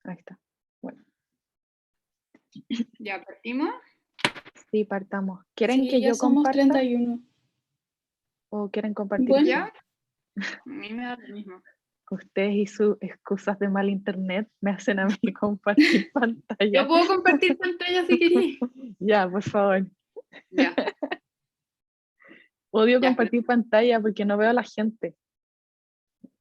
Ahí está. Bueno, ¿Ya partimos? sí, partamos. ¿Quieren Sí, que ya yo somos comparta 31. o quieren compartir? Bueno. ¿Ya? A mí me da lo mismo. Ustedes y sus excusas de mal internet me hacen a mí compartir pantalla. Yo puedo compartir pantalla si queréis. Ya, por favor. Ya. Odio Ya, compartir pantalla porque no veo a la gente.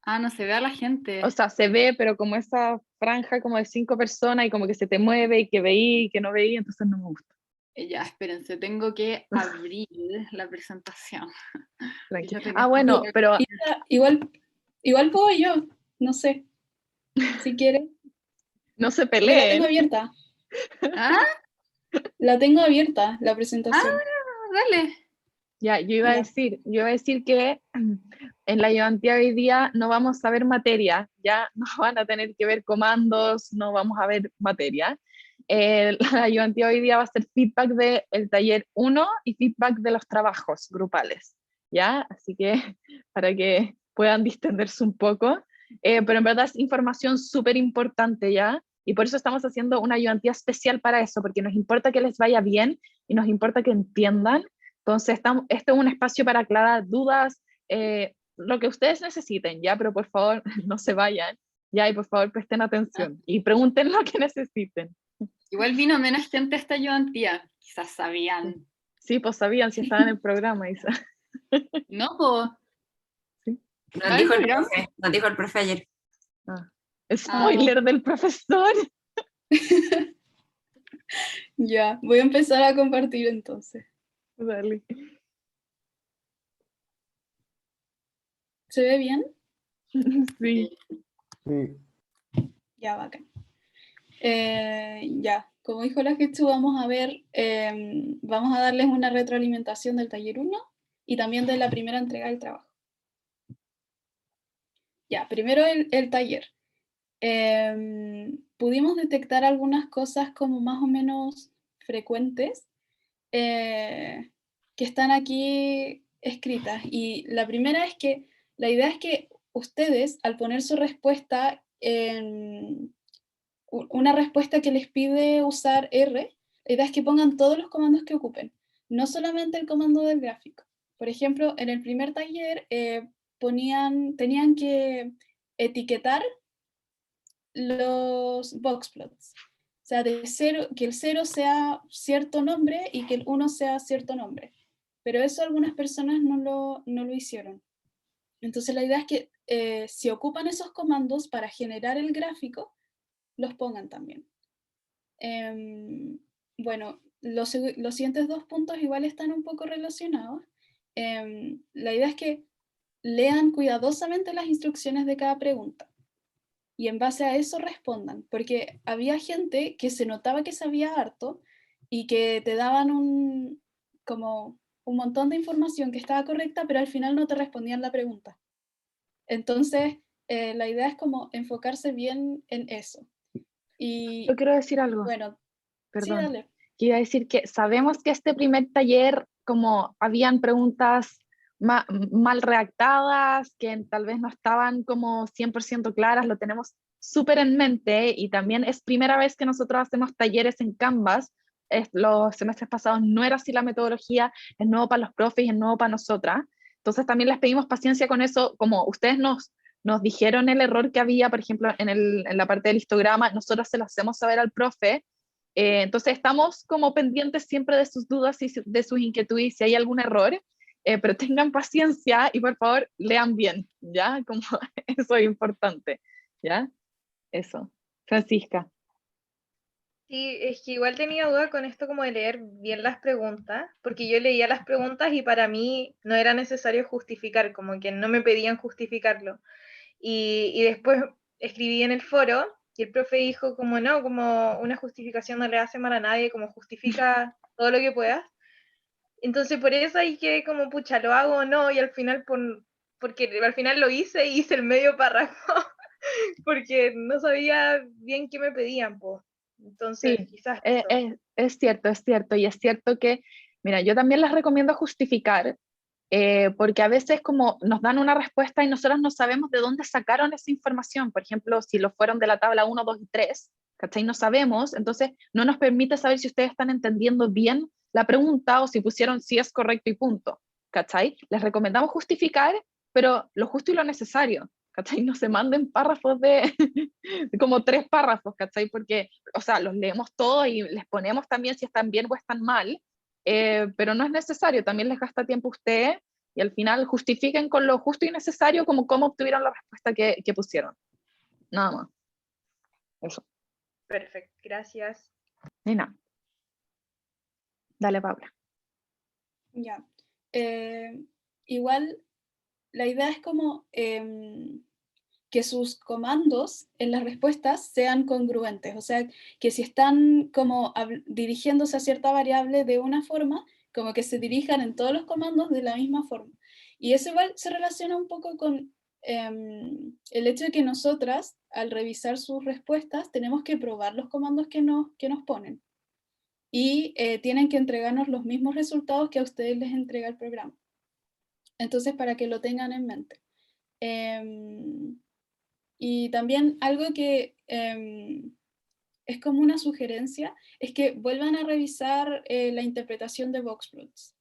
no se ve a la gente. O sea, se ve, pero como esa franja como de 5 personas y como que se te mueve y que veí y que no veí, entonces no me gusta. Ya, espérense, tengo que abrir la presentación. Tranquilo. Fíjate que Ah, bueno, estoy- pero Igual puedo yo, no sé, si quieren. no se Porque la tengo peleen. abierta. Ah, La tengo abierta, la presentación. dale. Ya, yo Ya. iba a decir que en la ayudantía hoy día no vamos a ver materia, ya no van a tener que ver comandos, no vamos a ver materia. La ayudantía hoy día va a ser feedback del taller 1 y feedback de los trabajos grupales, ¿ya? Así que para que puedan distenderse un poco, pero en verdad es información súper importante, ¿ya? Y por eso estamos haciendo una ayudantía especial para eso, porque nos importa que les vaya bien y nos importa que entiendan. Entonces, este es un espacio para aclarar dudas, lo que ustedes necesiten, ¿ya? Pero por favor, no se vayan, ¿ya? Y por favor, presten atención y pregunten lo que necesiten. Igual vino menos gente a esta ayudantía. Quizás sabían. Sí, pues sabían si estaban en el programa, Isa. No, pues. Sí. Nos dijo el profe ayer. Ah. Spoiler del profesor. Ya, voy a empezar a compartir entonces. Dale. ¿Se ve bien? Sí. Ya, bacán. Ya, como dijo la Getsu, vamos a ver, vamos a darles una retroalimentación del taller 1 y también de la primera entrega del trabajo. Ya, primero el taller. Pudimos detectar algunas cosas como más o menos frecuentes que están aquí escritas. Y la primera es que la idea es que ustedes, al poner su respuesta en una respuesta que les pide usar R, la idea es que pongan todos los comandos que ocupen, no solamente el comando del gráfico. Por ejemplo, en el primer taller tenían que etiquetar los boxplots. O sea, que el 0 sea cierto nombre y que el 1 sea cierto nombre. Pero eso algunas personas no lo hicieron. Entonces la idea es que si ocupan esos comandos para generar el gráfico, los pongan también. Bueno, los siguientes 2 puntos igual están un poco relacionados. La idea es que lean cuidadosamente las instrucciones de cada pregunta y en base a eso respondan, porque había gente que se notaba que sabía harto y que te daban como un montón de información que estaba correcta, pero al final no te respondían la pregunta. Entonces, la idea es como enfocarse bien en eso. Y Yo quiero decir algo. bueno, Perdón. sí, dale. Quiero decir que sabemos que este primer taller, como habían preguntas mal redactadas, que tal vez no estaban como 100% claras, lo tenemos súper en mente y también es primera vez que nosotros hacemos talleres en Canvas. Los semestres pasados no era así la metodología, es nuevo para los profes y es nuevo para nosotras. Entonces también les pedimos paciencia con eso, como ustedes nos dijeron el error que había, por ejemplo, en la parte del histograma, nosotros se lo hacemos saber al profe. Entonces estamos como pendientes siempre de sus dudas y de sus inquietudes si hay algún error, pero tengan paciencia y por favor lean bien, ¿ya? Como eso es importante, ¿ya? Eso. Francisca. Sí, es que igual tenía duda con esto como de leer bien las preguntas, porque yo leía las preguntas y para mí no era necesario justificar, como que no me pedían justificarlo. Y después escribí en el foro y el profe dijo como no, como una justificación no le hace mal a nadie, como justifica todo lo que puedas. Entonces por eso ahí quedé como, pucha, ¿lo hago o no? Y al final, porque al final lo hice y hice el medio párrafo, porque no sabía bien qué me pedían, pues. Entonces, Sí, quizás eso. es cierto, y es cierto que, mira, yo también les recomiendo justificar, porque a veces como nos dan una respuesta y nosotros no sabemos de dónde sacaron esa información. Por ejemplo, si lo fueron de la tabla 1, 2 y 3, ¿cachai? No sabemos, entonces no nos permite saber si ustedes están entendiendo bien la pregunta o si pusieron si es correcto y punto, ¿cachai? Les recomendamos justificar, pero lo justo y lo necesario, ¿cachai? No se manden párrafos de como 3 párrafos, ¿cachai? Porque, o sea, los leemos todos y les ponemos también si están bien o están mal, pero no es necesario, también les gasta tiempo a ustedes y al final justifiquen con lo justo y necesario como cómo obtuvieron la respuesta que pusieron. Nada más. Eso. Perfecto, gracias. Y nada. Dale, Paula. Ya. Igual, la idea es como que sus comandos en las respuestas sean congruentes, o sea, que si están como dirigiéndose a cierta variable de una forma, como que se dirijan en todos los comandos de la misma forma. Y eso igual se relaciona un poco con el hecho de que nosotras, al revisar sus respuestas, tenemos que probar los comandos que nos ponen. Y tienen que entregarnos los mismos resultados que a ustedes les entrega el programa. Entonces, para que lo tengan en mente. Y también algo que es como una sugerencia, es que vuelvan a revisar la interpretación de Boxplots,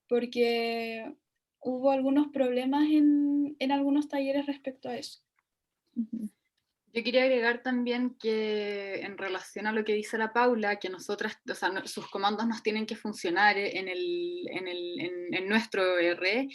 porque hubo algunos problemas en algunos talleres respecto a eso. Yo quería agregar también que en relación a lo que dice la Paula, que nosotras, o sea, sus comandos nos tienen que funcionar en nuestro R,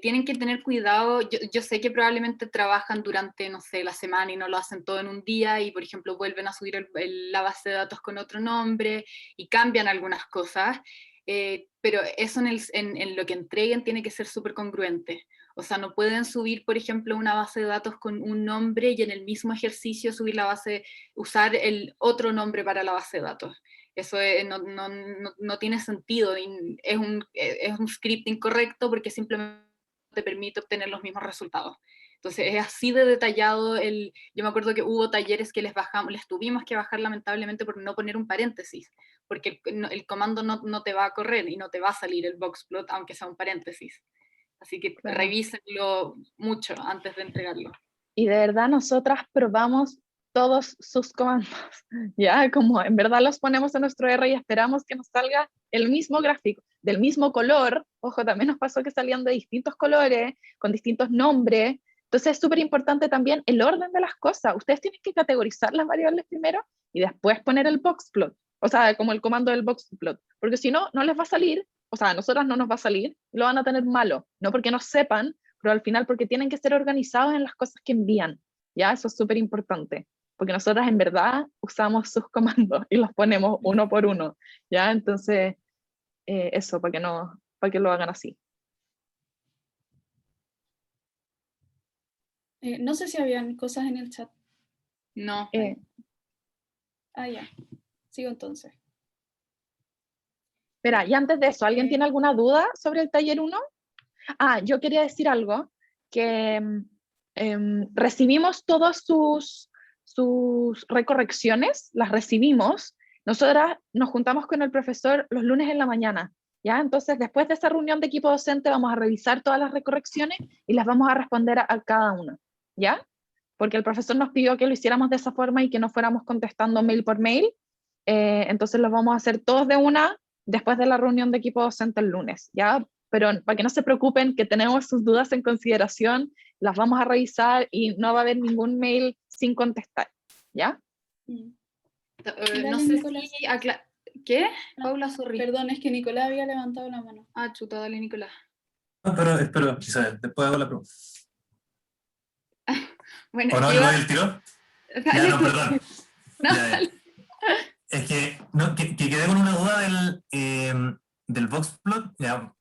tienen que tener cuidado. Yo sé que probablemente trabajan durante, no sé, la semana y no lo hacen todo en un día y, por ejemplo, vuelven a subir la base de datos con otro nombre y cambian algunas cosas, pero eso en lo que entreguen tiene que ser súper congruente. O sea, no pueden subir, por ejemplo, una base de datos con un nombre y en el mismo ejercicio subir la base, usar el otro nombre para la base de datos. Eso no tiene sentido, es un script incorrecto porque simplemente te permite obtener los mismos resultados. Entonces es así de detallado. Yo me acuerdo que hubo talleres que les tuvimos que bajar lamentablemente por no poner un paréntesis, porque el comando no te va a correr y no te va a salir el boxplot aunque sea un paréntesis. Así que Claro. revísenlo mucho antes de entregarlo. Y de verdad nosotras probamos todos sus comandos, ya, como en verdad los ponemos en nuestro R y esperamos que nos salga el mismo gráfico, del mismo color. Ojo, también nos pasó que salían de distintos colores, con distintos nombres. Entonces es súper importante también el orden de las cosas. Ustedes tienen que categorizar las variables primero y después poner el boxplot, o sea, como el comando del boxplot, porque si no, no les va a salir. O sea, a nosotras no nos va a salir, y lo van a tener malo, no porque no sepan, pero al final porque tienen que ser organizados en las cosas que envían, ¿ya? Eso es súper importante, porque nosotras en verdad usamos sus comandos y los ponemos uno por uno, ¿ya? Entonces, eso, para que lo hagan así. No sé si habían cosas en el chat. No. Ya. Sigo entonces. Espera, y antes de eso, ¿alguien tiene alguna duda sobre el taller 1? Yo quería decir algo, que recibimos todas sus recorrecciones, las recibimos. Nosotras nos juntamos con el profesor los lunes en la mañana, ¿ya? Entonces, después de esa reunión de equipo docente, vamos a revisar todas las recorrecciones y las vamos a responder a cada una, ¿ya? Porque el profesor nos pidió que lo hiciéramos de esa forma y que no fuéramos contestando mail por mail. Entonces, los vamos a hacer todos de una después de la reunión de equipo docente el lunes, ¿ya? Pero para que no se preocupen, que tenemos sus dudas en consideración, las vamos a revisar y no va a haber ningún mail sin contestar, ¿ya? No sé Nicolás. si... ¿Qué? Paula, sorry. Perdón, es que Nicolás había levantado la mano. Chuta, dale, Nicolás. No, pero espero, Isabel, después hago la pregunta. Bueno, ¿O no le doy el tiro? Ya, no, perdón. No, Ya. Es que, que quedé con una duda del boxplot. Ya,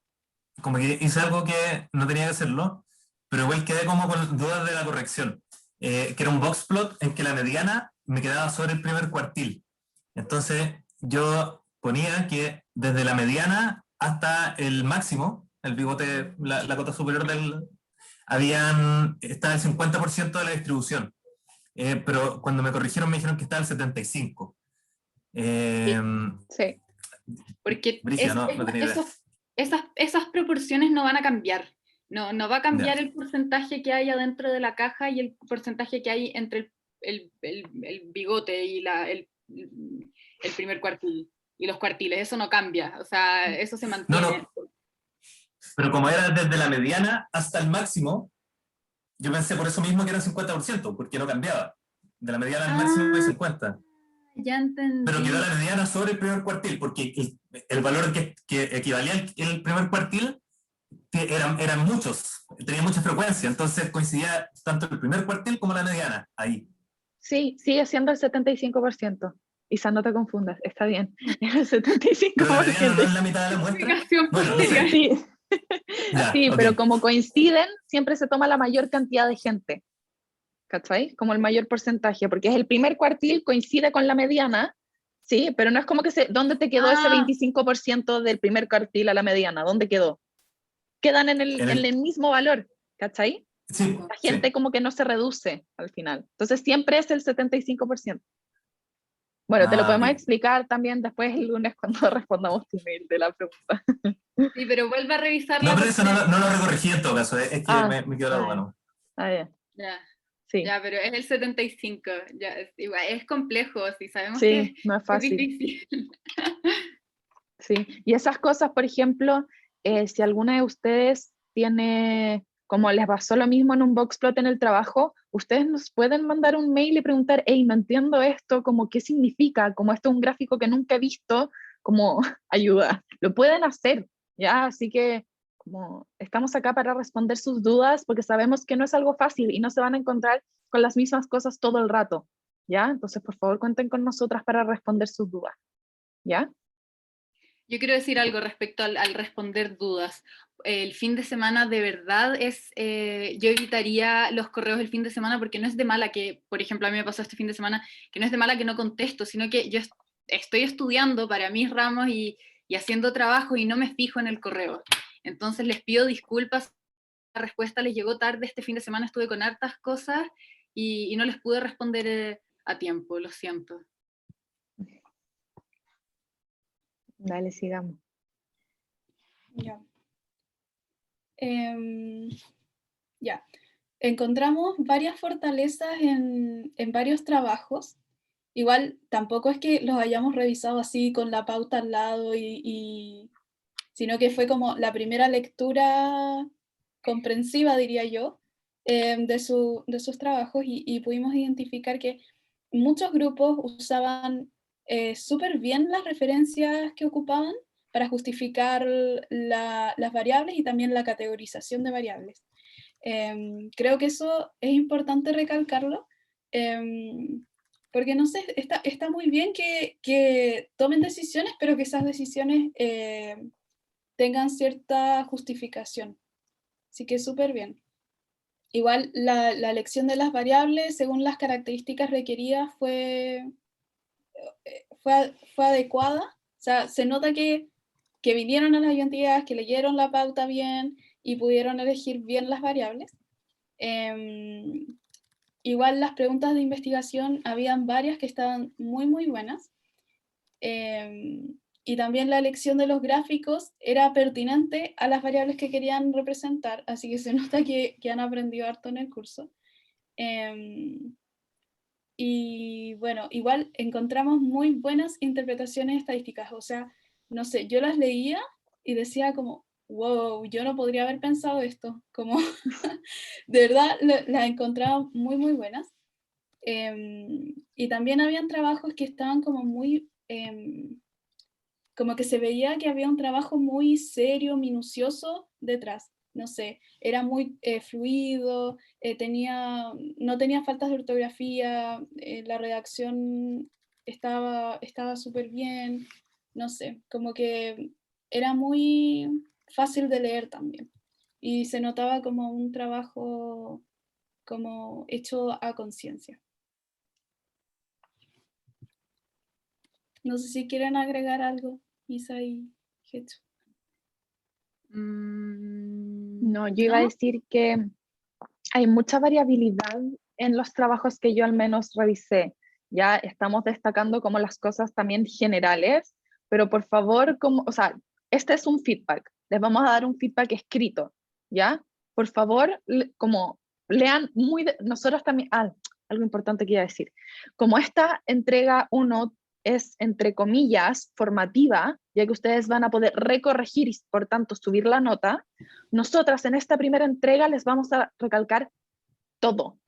como que hice algo que no tenía que hacerlo, pero igual quedé como con dudas de la corrección. Que era un boxplot en que la mediana me quedaba sobre el primer cuartil. Entonces yo ponía que desde la mediana hasta el máximo, el pivote, la cota superior estaba el 50% de la distribución. Pero cuando me corrigieron me dijeron que estaba el 75%. Sí. porque Brigia, no tenía idea. esas proporciones no van a cambiar. No va a cambiar Ya. el porcentaje que hay adentro de la caja y el porcentaje que hay entre el bigote y el primer cuartil y los cuartiles. Eso no cambia, o sea, eso se mantiene. No, pero como era desde la mediana hasta el máximo, yo pensé por eso mismo que era 50%, porque no cambiaba. De la mediana al máximo hay 50%. Ya entendí. Pero quedó la mediana sobre el primer cuartil, porque el valor que equivalía al primer cuartil eran muchos, tenía mucha frecuencia, entonces coincidía tanto el primer cuartil como la mediana, ahí. Sí, sigue siendo el 75%. Isa, no te confundas, está bien. El 75%. Pero la mediana no es la mitad de la muestra. Explicación Bueno, no posterior. sé. Sí, Ya, sí, ok. pero como coinciden, siempre se toma la mayor cantidad de gente. ¿Cachai? Como el mayor porcentaje, porque es el primer cuartil, coincide con la mediana, sí, pero no es como que ¿dónde te quedó ese 25% del primer cuartil a la mediana? ¿Dónde quedó? Quedan en el mismo valor, ¿cachai? Sí, La gente como que no se reduce al final. Entonces siempre es el 75%. Bueno, te lo podemos ok. explicar también después el lunes cuando respondamos tu mail de la pregunta. Sí, pero vuelve a revisarla. No, pero eso porque- no lo recorregí en todo caso, es que Ah, me quedó la duda, ¿no? bien. Ya, Sí, ya, pero es el 75. Ya, igual, es complejo, sí, sabemos sí, que no es es fácil. difícil. Sí, y esas cosas, por ejemplo, si alguna de ustedes tiene, como les pasó lo mismo en un Boxplot en el trabajo, ustedes nos pueden mandar un mail y preguntar, hey, no entiendo esto, como qué significa, como esto es un gráfico que nunca he visto, como ayuda. Lo pueden hacer, ¿ya? Así que como estamos acá para responder sus dudas, porque sabemos que no es algo fácil y no se van a encontrar con las mismas cosas todo el rato, ¿ya? Entonces, por favor, cuenten con nosotras para responder sus dudas, ¿ya? Yo quiero decir algo respecto al responder dudas. El fin de semana de verdad yo evitaría los correos el fin de semana porque no es de mala que, por ejemplo, a mí me pasó este fin de semana, que no es de mala que no contesto, sino que yo estoy estudiando para mis ramos y haciendo trabajo y no me fijo en el correo. Entonces les pido disculpas, la respuesta les llegó tarde, este fin de semana estuve con hartas cosas y no les pude responder a tiempo, lo siento. Dale, sigamos. Ya. Ya. Encontramos varias fortalezas en varios trabajos. Igual tampoco es que los hayamos revisado así con la pauta al lado, sino que fue como la primera lectura comprensiva, diría yo, de sus trabajos y pudimos identificar que muchos grupos usaban súper bien las referencias que ocupaban para justificar las variables y también la categorización de variables. Creo que eso es importante recalcarlo, porque no sé, está muy bien que tomen decisiones, pero que esas decisiones tengan cierta justificación. Así que súper bien. Igual la elección de las variables según las características requeridas fue adecuada. O sea, se nota que vinieron a las identidades, que leyeron la pauta bien y pudieron elegir bien las variables. Igual las preguntas de investigación, habían varias que estaban muy, muy buenas. Y también la elección de los gráficos era pertinente a las variables que querían representar, así que se nota que han aprendido harto en el curso. Y bueno, igual encontramos muy buenas interpretaciones estadísticas, o sea, no sé, yo las leía y decía como, wow, yo no podría haber pensado esto, como de verdad las encontraba muy, muy buenas. Y también habían trabajos que estaban como muy, como que se veía que había un trabajo muy serio, minucioso detrás. No sé, era muy fluido, no tenía faltas de ortografía, la redacción estaba súper bien, no sé, como que era muy fácil de leer también. Y se notaba como un trabajo como hecho a conciencia. No sé si quieren agregar algo, Isa y Getsu. No, yo iba a decir que hay mucha variabilidad en los trabajos que yo al menos revisé. Ya estamos destacando como las cosas también generales, pero por favor, o sea, este es un feedback, les vamos a dar un feedback escrito, ¿ya? Por favor, como lean nosotros también, algo importante que iba a decir, como esta entrega 1 es, entre comillas, formativa, ya que ustedes van a poder recorregir y por tanto subir la nota, nosotras en esta primera entrega les vamos a recalcar todo.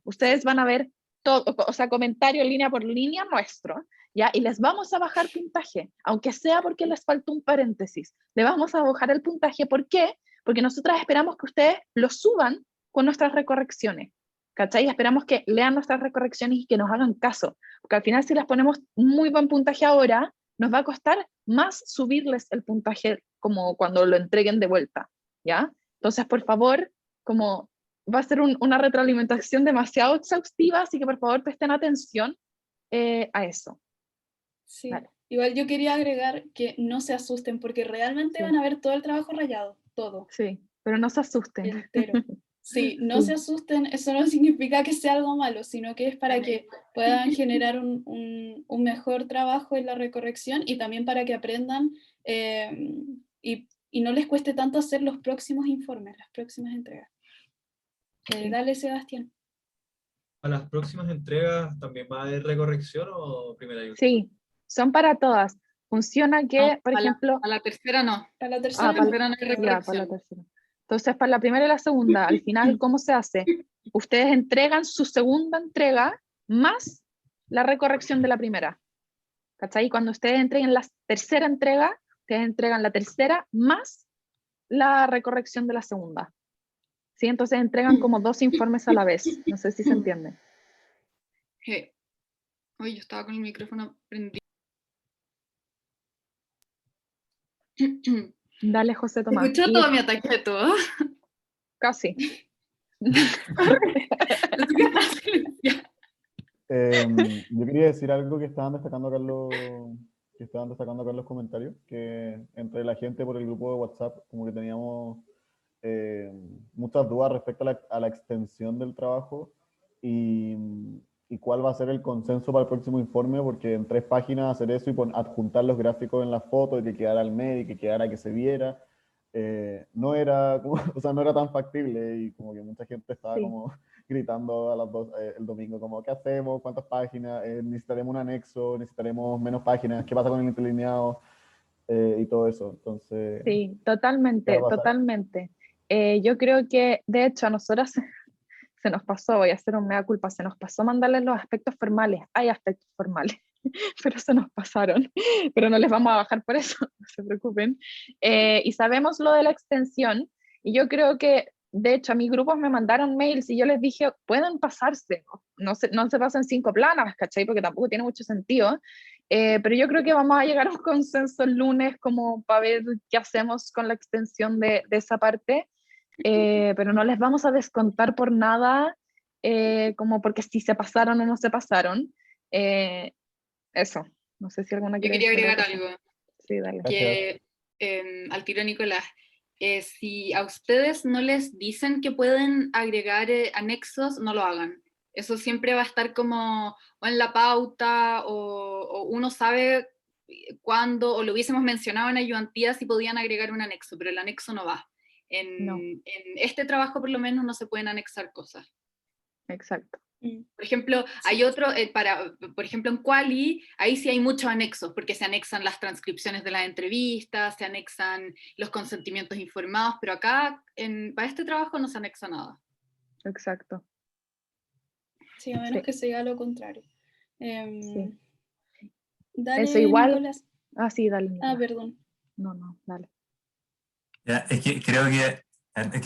Ustedes van a ver todo, o sea, comentario línea por línea nuestro, ¿ya? Y les vamos a bajar puntaje, aunque sea porque les faltó un paréntesis. Le vamos a bajar el puntaje, ¿por qué? Porque nosotras esperamos que ustedes lo suban con nuestras recorrecciones, ¿cachai? Esperamos que lean nuestras recorrecciones y que nos hagan caso, porque al final si les ponemos muy buen puntaje ahora, nos va a costar más subirles el puntaje como cuando lo entreguen de vuelta, ¿ya? Entonces, por favor, como va a ser una retroalimentación demasiado exhaustiva, así que por favor presten atención a eso. Sí. Vale. Igual yo quería agregar que no se asusten, porque realmente Sí. van a ver todo el trabajo rayado, todo. Sí, pero no se asusten. Entero. Sí, no Sí. se asusten, eso no significa que sea algo malo, sino que es para que puedan generar un mejor trabajo en la recorrección y también para que aprendan y no les cueste tanto hacer los próximos informes, las próximas entregas. Dale, Sebastián. ¿A las próximas entregas también va a haber recorrección o primera y última? Sí, son para todas. Funciona que, No, por ejemplo... a la tercera no. Para la A tercera, la tercera no hay ya, para la recorrección. tercera. Entonces, para la primera y la segunda, al final, ¿cómo se hace? Ustedes entregan su segunda entrega más la recorrección de la primera. ¿Cachai? Cuando ustedes entreguen la tercera entrega, ustedes entregan la tercera más la recorrección de la segunda. ¿Sí? Entonces entregan como 2 informes a la vez. No sé si se entiende. Oye, yo estaba con el micrófono prendido. Dale, José Tomás. ¿Escuchó Y todo mi ataque de todo? casi. Yo quería decir algo que estaban destacando acá en los comentarios, que entre la gente por el grupo de WhatsApp, como que teníamos muchas dudas respecto a la extensión del trabajo y cuál va a ser el consenso para el próximo informe, porque en 3 páginas hacer eso y adjuntar los gráficos en la foto y que quedara al medio y que quedara que se viera, no era no era tan factible y como que mucha gente estaba Sí. como gritando a las 2 el domingo como ¿qué hacemos? ¿Cuántas páginas? ¿Necesitaremos un anexo? ¿Necesitaremos menos páginas? ¿Qué pasa con el interlineado? Y todo eso, entonces... Sí, ¿qué totalmente, va a pasar? totalmente. Yo creo que, de hecho, a nosotros se nos pasó, voy a hacer un mea culpa, se nos pasó mandarles los aspectos formales. Hay aspectos formales, pero se nos pasaron. Pero no les vamos a bajar por eso, no se preocupen. Y sabemos lo de la extensión, y yo creo que, de hecho, a mis grupos me mandaron mails y yo les dije, pueden pasarse, no se pasen 5 planas, ¿cachai? Porque tampoco tiene mucho sentido. Pero yo creo que vamos a llegar a un consenso el lunes como para ver qué hacemos con la extensión de esa parte. Pero no les vamos a descontar por nada, como porque si se pasaron o no se pasaron. Eso, no sé si alguna Yo quiere quería decir agregar otra cosa. algo. Sí, dale. Que al tiro Nicolás, si a ustedes no les dicen que pueden agregar anexos, no lo hagan. Eso siempre va a estar como o en la pauta o uno sabe cuándo, o lo hubiésemos mencionado en ayudantía si podían agregar un anexo, pero el anexo no va. No. En este trabajo por lo menos no se pueden anexar cosas. Exacto. Por ejemplo, hay otro, por ejemplo, en Quali, ahí sí hay muchos anexos, porque se anexan las transcripciones de las entrevistas, se anexan los consentimientos informados, pero acá, para este trabajo no se anexa nada. Exacto. Sí, a menos Sí. que se diga lo contrario. Sí. Dale, Eso igual. Nicolás. Sí, dale. Nicolás. Perdón. No, dale. Ya, es que creo que,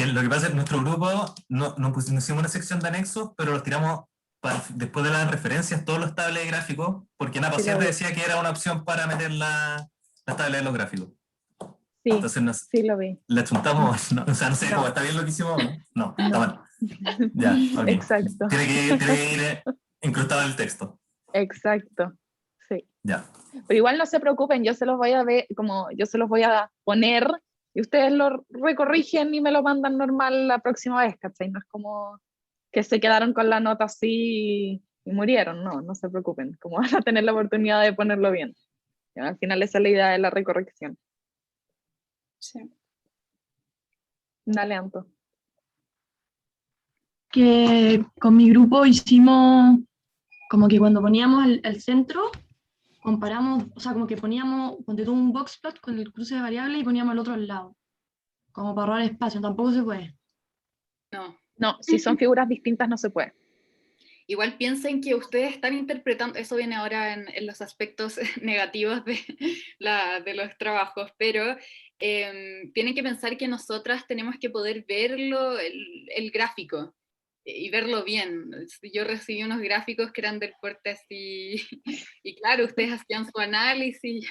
lo que pasa es que nuestro grupo no hicimos una sección de anexos, pero los tiramos después de las referencias, todos los tables gráficos, porque Napo Sí, siempre lo vi. decía que era una opción para meter las tables de los gráficos. Sí, Entonces sí lo vi. le chuntamos, no, o sea, no sé, No. ¿cómo está bien lo que hicimos? No, está No. mal. Ya, ok. Exacto. Tiene que ir incrustado en el texto. Exacto. Sí. Ya. Pero igual no se preocupen, yo se los voy a ver, como yo se los voy a poner y ustedes lo recorrigen y me lo mandan normal la próxima vez, ¿cachai? No es como que se quedaron con la nota así y murieron, no se preocupen, como van a tener la oportunidad de ponerlo bien. Al final esa es la idea de la recorrección. Sí. Dale, Anto. Que con mi grupo hicimos como que cuando poníamos el centro, comparamos, o sea, como que poníamos, ponte tú un boxplot con el cruce de variables y poníamos el otro al lado, como para ahorrar espacio, tampoco se puede. No. No, si son figuras distintas no se puede. Igual piensen que ustedes están interpretando, eso viene ahora en los aspectos negativos de los trabajos, pero tienen que pensar que nosotras tenemos que poder verlo, el gráfico, y verlo bien. Yo recibí unos gráficos que eran del Fuertes y claro, ustedes hacían su análisis,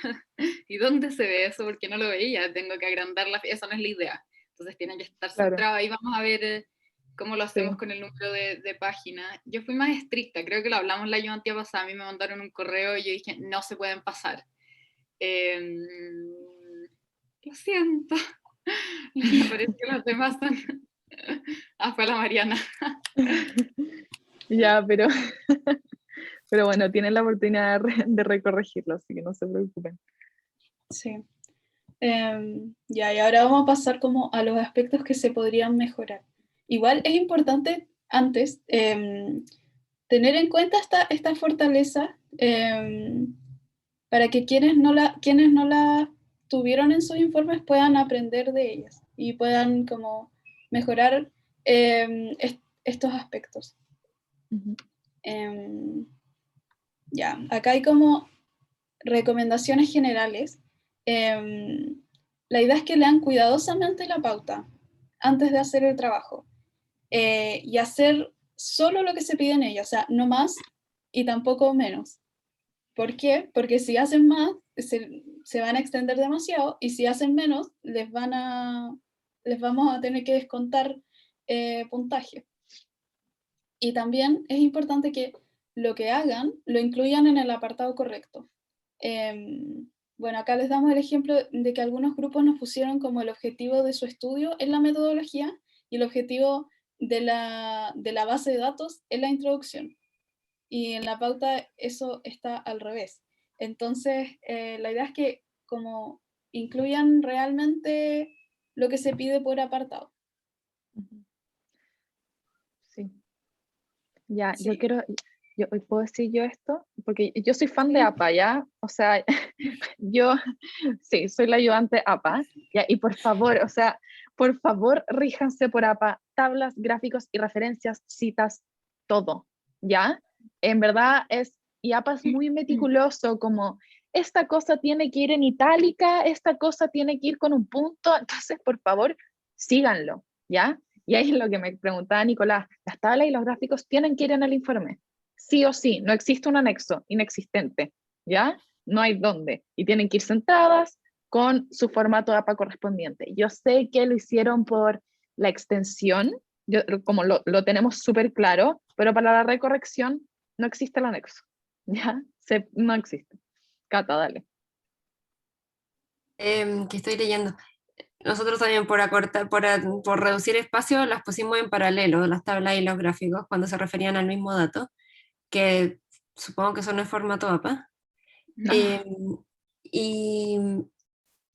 ¿y dónde se ve eso? Porque no lo veía, tengo que agrandarla, eso no es la idea. Entonces tienen que estar Claro. centrados, ahí vamos a ver cómo lo hacemos Sí. con el número de página. Yo fui más estricta, creo que lo hablamos la ayudantía pasada, a mí me mandaron un correo y yo dije, no se pueden pasar. Lo siento, me parece que los demás son... fue la Mariana. Ya, pero bueno, tienen la oportunidad de recorregirlo, así que no se preocupen. Sí. Ya, y ahora vamos a pasar como a los aspectos que se podrían mejorar. Igual es importante antes tener en cuenta esta fortaleza para que quienes no la tuvieron en sus informes puedan aprender de ellas y puedan como mejorar estos aspectos. Ujú. Ya, acá hay como recomendaciones generales. La idea es que lean cuidadosamente la pauta antes de hacer el trabajo y hacer solo lo que se pide en ella, o sea, no más y tampoco menos. ¿Por qué? Porque si hacen más, se van a extender demasiado y si hacen menos, les vamos a tener que descontar puntaje. Y también es importante que lo que hagan lo incluyan en el apartado correcto. Bueno, acá les damos el ejemplo de que algunos grupos nos pusieron como el objetivo de su estudio en la metodología y el objetivo de la base de datos en la introducción. Y en la pauta eso está al revés. Entonces, la idea es que como incluyan realmente lo que se pide por apartado. Sí. Ya, Sí. ¿puedo decir yo esto? Porque yo soy fan de Sí. APA, ¿ya? O sea, yo, sí, soy la ayudante APA, ¿ya? Y por favor, o sea, por favor, ríjanse por APA, tablas, gráficos y referencias, citas, todo, ¿ya? En verdad y APA es muy meticuloso, como, esta cosa tiene que ir en itálica, esta cosa tiene que ir con un punto, entonces, por favor, síganlo, ¿ya? Y ahí es lo que me preguntaba Nicolás, las tablas y los gráficos tienen que ir en el informe, sí o sí, no existe un anexo, inexistente, ¿ya? No hay dónde, y tienen que ir sentadas con su formato de APA correspondiente. Yo sé que lo hicieron por la extensión, como lo tenemos súper claro, pero para la recorrección no existe el anexo, ¿ya? No existe. Cata, dale. Que estoy leyendo. Nosotros también por reducir espacio las pusimos en paralelo, las tablas y los gráficos, cuando se referían al mismo dato, que supongo que son en formato APA. No.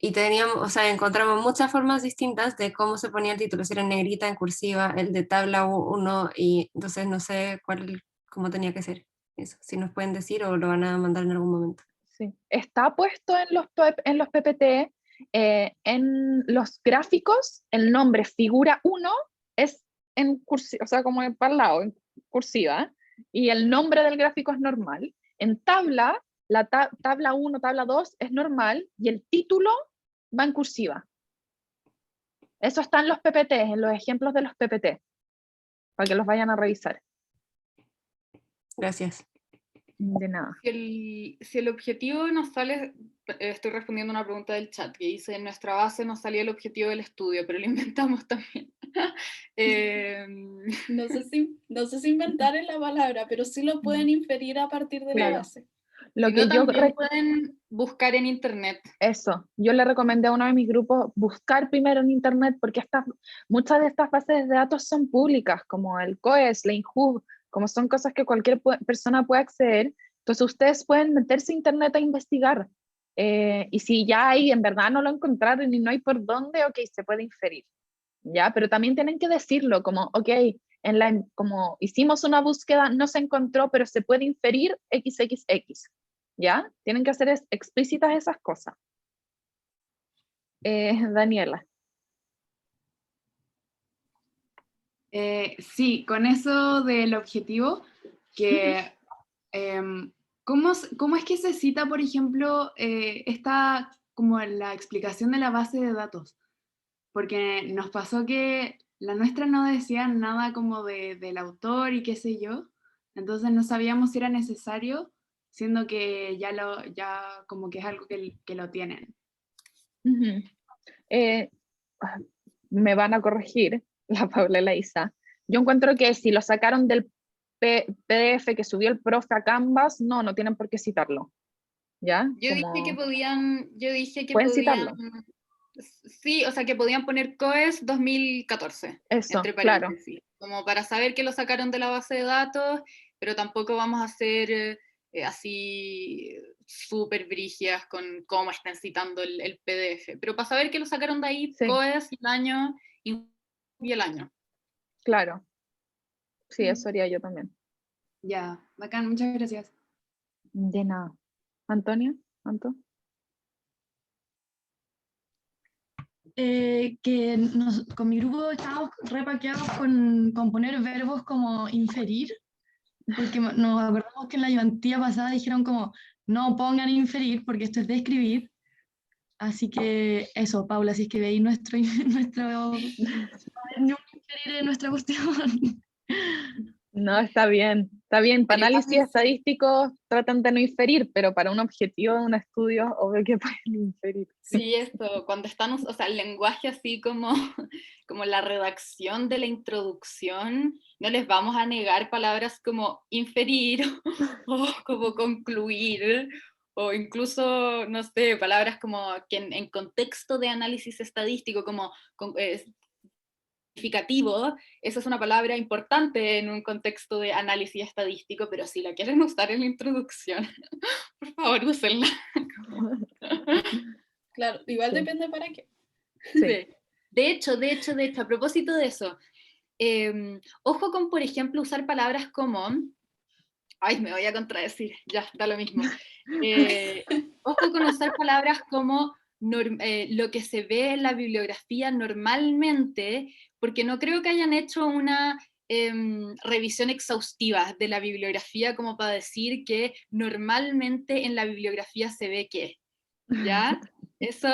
Y teníamos, o sea, encontramos muchas formas distintas de cómo se ponía el título, si era en negrita, en cursiva, el de tabla 1, y entonces no sé cómo tenía que ser eso, si nos pueden decir o lo van a mandar en algún momento. Sí. Está puesto en los PPT, en los gráficos, el nombre figura 1 es en cursiva, o sea, como para el lado, en cursiva, y el nombre del gráfico es normal. En tabla, la tabla 1, tabla 2 es normal, y el título va en cursiva. Eso está en los PPT, en los ejemplos de los PPT, para que los vayan a revisar. Gracias. De nada. Si el objetivo nos sale, estoy respondiendo una pregunta del chat que dice, en nuestra base nos salía el objetivo del estudio, pero lo inventamos también. No sé si inventar es la palabra, pero sí lo pueden inferir a partir de Claro. la base. Lo Si que no, yo también pueden buscar en internet. Eso, yo le recomendé a uno de mis grupos buscar primero en internet, porque muchas de estas bases de datos son públicas, como el COES, la INJUB, como son cosas que cualquier persona puede acceder. Entonces ustedes pueden meterse a internet a investigar, Y si ya hay, en verdad no lo encontraron y no hay por dónde, ok, se puede inferir, ¿ya? Pero también tienen que decirlo, como, ok, como hicimos una búsqueda, no se encontró, pero se puede inferir XXX, ¿ya? Tienen que hacer explícitas esas cosas. Daniela. Sí, con eso del objetivo, que ¿cómo es que se cita, por ejemplo, esta como la explicación de la base de datos? Porque nos pasó que la nuestra no decía nada como del autor y qué sé yo, entonces no sabíamos si era necesario, siendo que ya como que es algo que lo tienen. Me van a corregir, la Paula y la Isa. Yo encuentro que si lo sacaron del PDF que subió el profe a Canvas, no tienen por qué citarlo. ¿Ya? Yo dije que podían, ¿Pueden citarlo? Sí, o sea, que podían poner COES 2014, Eso, entre claro. paréntesis, como para saber que lo sacaron de la base de datos, pero tampoco vamos a hacer así súper brígidas con cómo están citando el PDF, pero para saber que lo sacaron de ahí, Sí. COES, el año y el año. Claro. Sí, eso haría yo también. Ya, bacán, muchas gracias. De nada. ¿Antonio? ¿Anto? Con mi grupo estábamos repaqueados con poner verbos como inferir, porque nos acordamos que en la ayudantía pasada dijeron como no pongan inferir porque esto es de escribir. Así que eso, Paula, si es que veis nuestro inferir en nuestra cuestión. No, está bien. Está bien. Para Pero análisis igual- estadísticos tratan de no inferir, pero para un objetivo de un estudio, obvio que pueden inferir. Sí, esto, cuando están, o sea, el lenguaje así como, como la redacción de la introducción, no les vamos a negar palabras como inferir o como concluir, o incluso, no sé, palabras como que en contexto de análisis estadístico, como significativo, esa es una palabra importante en un contexto de análisis estadístico, pero si la quieren usar en la introducción, por favor, úsenla. Claro, igual Sí. depende para qué. Sí. Sí. De hecho, a propósito de eso, ojo con, por ejemplo, usar palabras como, ay, me voy a contradecir, ya, da lo mismo. Ojo con usar palabras como lo que se ve en la bibliografía normalmente, porque no creo que hayan hecho una revisión exhaustiva de la bibliografía como para decir que normalmente en la bibliografía se ve que, ¿ya? Eso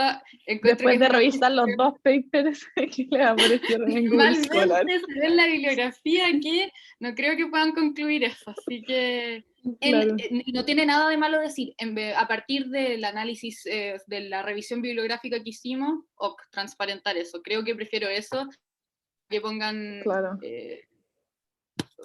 encuentro que Después es de una revisar los dos papers que les aparecieron en Google Scholar. normalmente se ve en la bibliografía que no creo que puedan concluir eso, así que Claro. no tiene nada de malo decir, a partir del análisis de la revisión bibliográfica que hicimos, o transparentar eso, creo que prefiero eso, que pongan Claro.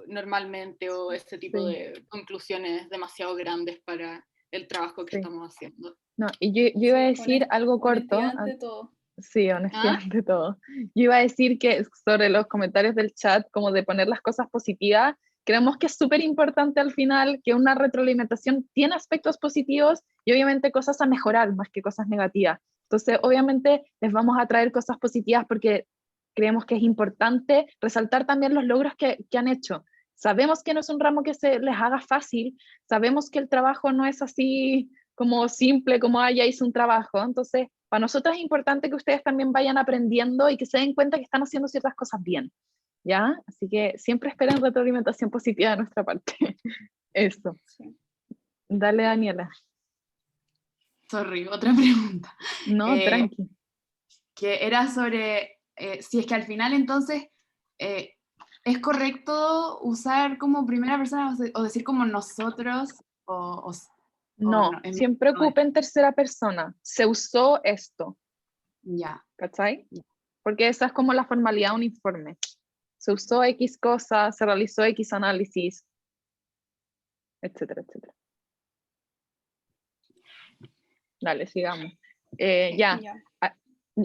normalmente o este tipo Sí. de conclusiones demasiado grandes para el trabajo que Sí. estamos haciendo. No, y yo iba a decir algo corto. Honestidad ante todo. Sí, honestidad ante todo. Yo iba a decir que sobre los comentarios del chat, como de poner las cosas positivas, creemos que es súper importante al final que una retroalimentación tiene aspectos positivos y obviamente cosas a mejorar más que cosas negativas. Entonces, obviamente les vamos a traer cosas positivas porque creemos que es importante resaltar también los logros que han hecho. Sabemos que no es un ramo que se les haga fácil, sabemos que el trabajo no es así como simple, como ya hice un trabajo. Entonces, para nosotros es importante que ustedes también vayan aprendiendo y que se den cuenta que están haciendo ciertas cosas bien, ¿ya? Así que siempre esperen retroalimentación positiva de nuestra parte. Eso. Sí. Dale, Daniela. Sorry, otra pregunta. No, tranqui. Que era sobre si es que al final entonces es correcto usar como primera persona o decir como nosotros No, no, siempre ocupen tercera persona. Se usó esto. Ya. ¿Cachai? Porque esa es como la formalidad de un informe. Se usó X cosa, se realizó X análisis, etcétera, etcétera. Dale, sigamos. Ya.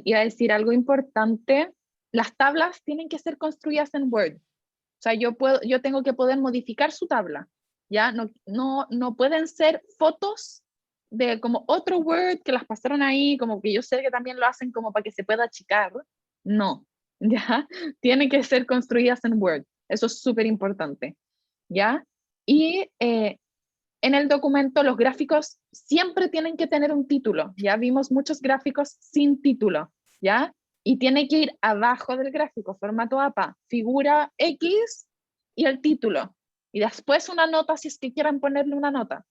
Iba a decir algo importante. Las tablas tienen que ser construidas en Word. O sea, yo tengo que poder modificar su tabla. ¿Ya? No pueden ser fotos de como otro Word que las pasaron ahí, como que yo sé que también lo hacen como para que se pueda achicar. No, ¿ya? Tienen que ser construidas en Word. Eso es súper importante, ¿ya? Y en el documento los gráficos siempre tienen que tener un título. Ya vimos muchos gráficos sin título, ¿ya? Y tiene que ir abajo del gráfico, formato APA, figura X y el título. Y después una nota si es que quieran ponerle una nota,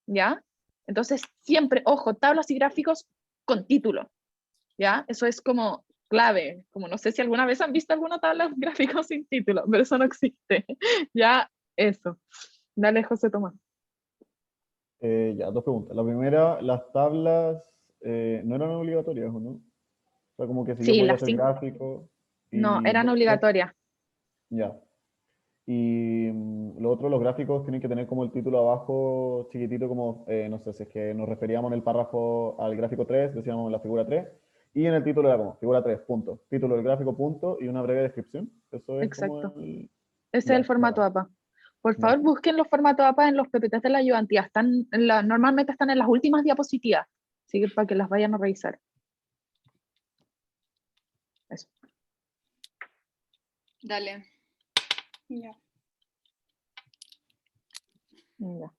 ¿ya? Entonces siempre, ojo, tablas y gráficos con título, ¿ya? Eso es como clave. Como no sé si alguna vez han visto alguna tabla de gráficos sin título, pero eso no existe. Ya, eso. Dale, José Tomás. Ya, dos preguntas. La primera, las tablas no eran obligatorias, ¿o no? O sea, como que si yo Sí, podía las hacer cinco. gráfico No, y... eran obligatorias. Ya. Y lo otro, los gráficos tienen que tener como el título abajo chiquitito, como, no sé, si es que nos referíamos en el párrafo al gráfico 3, decíamos la figura 3, y en el título era como, figura 3, punto. Título del gráfico, punto, y una breve descripción. Eso es como Exacto. el... Ese es el Ya, formato bacán, APA. Por ya. favor, busquen los formatos APA en los PPTs de la ayudantía. Están normalmente están en las últimas diapositivas, así que para que las vayan a revisar. Eso. Dale. Ya. Ya.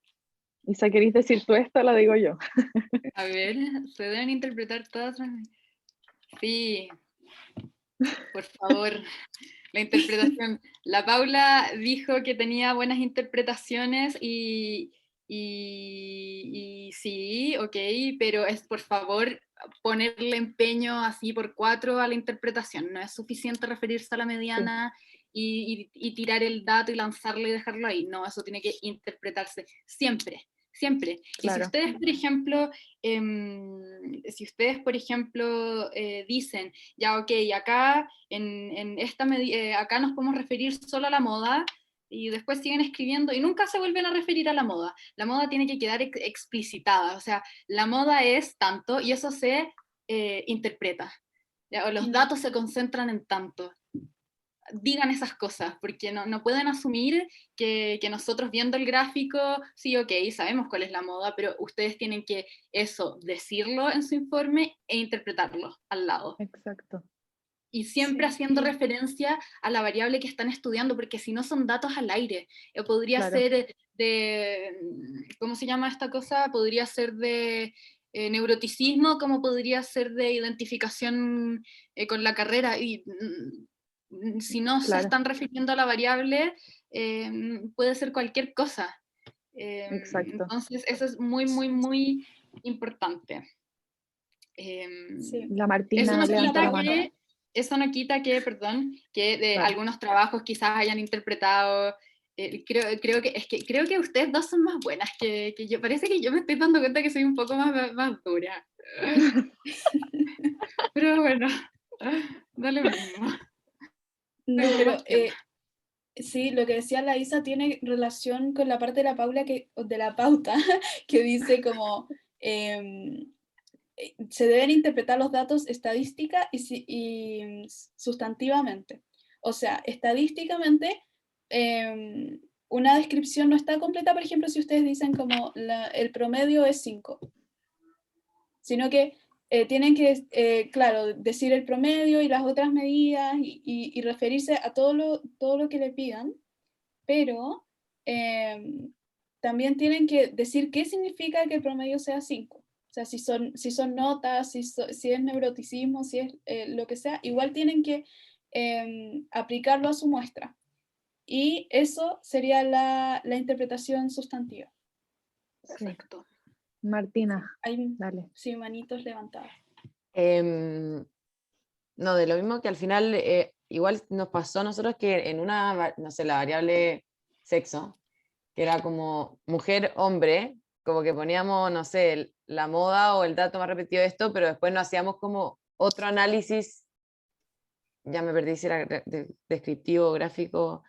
Isa, ¿queréis decir tú esto o la digo yo? A ver, se deben interpretar todas las... Sí, por favor, la interpretación. La Paula dijo que tenía buenas interpretaciones y sí, ok, pero es por favor ponerle empeño así por 4 a la interpretación. No es suficiente referirse a la mediana y tirar el dato y lanzarlo y dejarlo ahí. No, eso tiene que interpretarse siempre, siempre. Y si Claro. ustedes, por ejemplo, dicen, ya, ok, acá, en esta acá nos podemos referir solo a la moda, y después siguen escribiendo y nunca se vuelven a referir a la moda. La moda tiene que quedar explicitada, o sea, la moda es tanto y eso se interpreta. ¿Ya? O los datos se concentran en tanto. Digan esas cosas, porque no pueden asumir que nosotros viendo el gráfico, sí, ok, sabemos cuál es la moda, pero ustedes tienen que eso, decirlo en su informe e interpretarlo al lado. Exacto. Y siempre Sí. haciendo referencia a la variable que están estudiando, porque si no son datos al aire. Podría Claro. ser de, ¿cómo se llama esta cosa? Podría ser de neuroticismo, como podría ser de identificación con la carrera. Y si no se Claro. están refiriendo a la variable, puede ser cualquier cosa. Exacto. Entonces, eso es muy, muy, muy importante. Sí. La Martina levanta la mano. Eso no quita que, perdón, que de Vale. algunos trabajos quizás hayan interpretado, creo que ustedes dos son más buenas que yo. Parece que yo me estoy dando cuenta que soy un poco más dura. Pero bueno, da lo mismo. No, Tengo pero más tiempo. sí, lo que decía la Isa tiene relación con la parte de la Paula de la pauta, que dice como se deben interpretar los datos estadística y sustantivamente. O sea, estadísticamente, una descripción no está completa, por ejemplo, si ustedes dicen como el promedio es 5, sino que tienen que, claro, decir el promedio y las otras medidas y referirse a todo lo que le pidan, pero también tienen que decir qué significa que el promedio sea 5. O sea, si son notas, si es neuroticismo, si es lo que sea, igual tienen que aplicarlo a su muestra. Y eso sería la interpretación sustantiva. Perfecto. Martina, Hay dale. sí, manitos levantadas. No, de lo mismo que al final igual nos pasó a nosotros que en una, no sé, la variable sexo, que era como mujer-hombre, como que poníamos, no sé, la moda o el dato más repetido de esto, pero después no hacíamos como otro análisis, ya me perdí si era descriptivo, gráfico,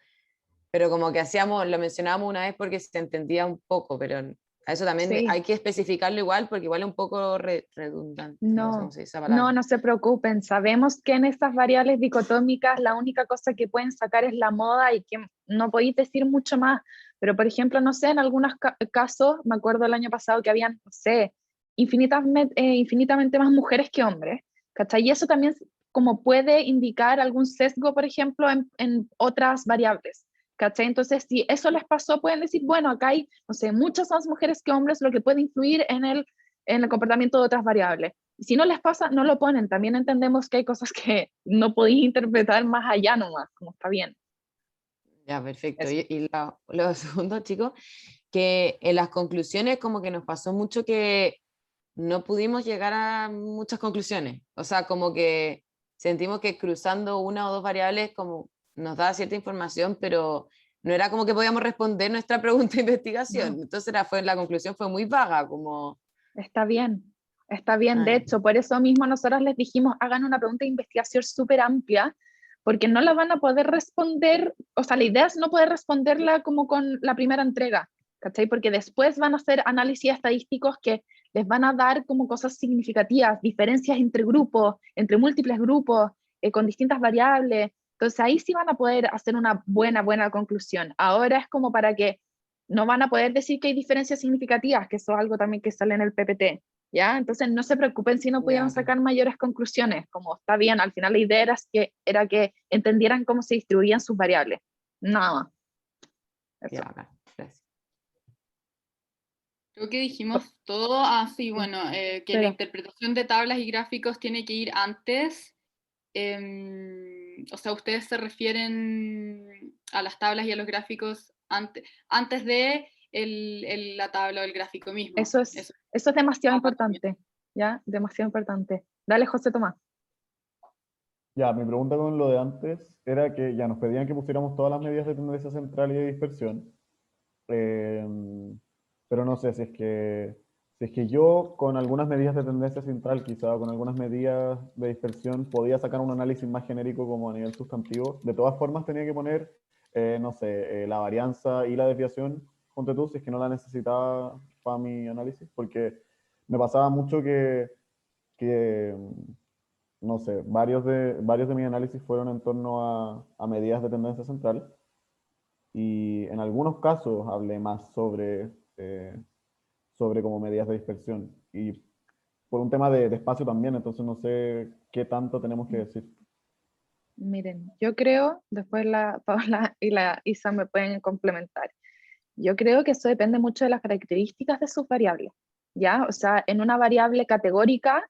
pero como que hacíamos, lo mencionábamos una vez porque se entendía un poco, pero a eso también Sí. hay que especificarlo igual porque igual es un poco redundante, no sé cómo No, se dice esa palabra. no se preocupen. Sabemos que en estas variables dicotómicas la única cosa que pueden sacar es la moda y que no podéis decir mucho más. Pero, por ejemplo, no sé, en algunos casos, me acuerdo el año pasado que habían, no sé, infinitamente más mujeres que hombres, ¿cachai? Y eso también como puede indicar algún sesgo, por ejemplo, en otras variables, ¿cachai? Entonces, si eso les pasó, pueden decir, bueno, acá hay, no sé, muchas más mujeres que hombres, lo que puede influir en el comportamiento de otras variables. Y si no les pasa, no lo ponen. También entendemos que hay cosas que no podéis interpretar más allá nomás, como está bien. Ya, perfecto. Eso. Y lo segundo, chicos, que en las conclusiones como que nos pasó mucho que no pudimos llegar a muchas conclusiones. O sea, como que sentimos que cruzando una o dos variables como nos da cierta información, pero no era como que podíamos responder nuestra pregunta de investigación. No. Entonces la conclusión fue muy vaga, como... Está bien, está bien. De Ay, hecho, por eso mismo nosotros les dijimos, hagan una pregunta de investigación súper amplia, porque no la van a poder responder, o sea, la idea es no poder responderla como con la primera entrega, ¿cachai? Porque después van a hacer análisis estadísticos que les van a dar como cosas significativas, diferencias entre grupos, entre múltiples grupos, con distintas variables. Entonces ahí sí van a poder hacer una buena conclusión. Ahora es como para que no van a poder decir que hay diferencias significativas, que eso es algo también que sale en el PPT, ¿ya? Entonces no se preocupen si no pudieron ok. sacar mayores conclusiones, como está bien, al final la idea era que entendieran cómo se distribuían sus variables, nada más. Eso. Ya, bacán, gracias. Creo que dijimos todo así, bueno, que la Pero- interpretación de tablas y gráficos tiene que ir antes. O sea, ustedes se refieren a las tablas y a los gráficos antes de la tabla o el gráfico mismo. Eso es demasiado importante, ¿ya? Demasiado importante. Dale, José Tomás. Ya, mi pregunta con lo de antes era que ya nos pedían que pusiéramos todas las medidas de tendencia central y de dispersión, eh, pero no sé si es que yo con algunas medidas de tendencia central quizá o con algunas medidas de dispersión podía sacar un análisis más genérico como a nivel sustantivo. De todas formas tenía que poner, no sé, la varianza y la desviación, ponte tú, si es que no la necesitaba para mi análisis, porque me pasaba mucho que no sé, varios de mis análisis fueron en torno a medidas de tendencia central y en algunos casos hablé más sobre como medidas de dispersión y por un tema de espacio también, entonces no sé qué tanto tenemos que decir. Miren, yo creo, después la Paula y la Isa me pueden complementar. Yo creo que eso depende mucho de las características de sus variables, ¿ya? O sea, en una variable categórica,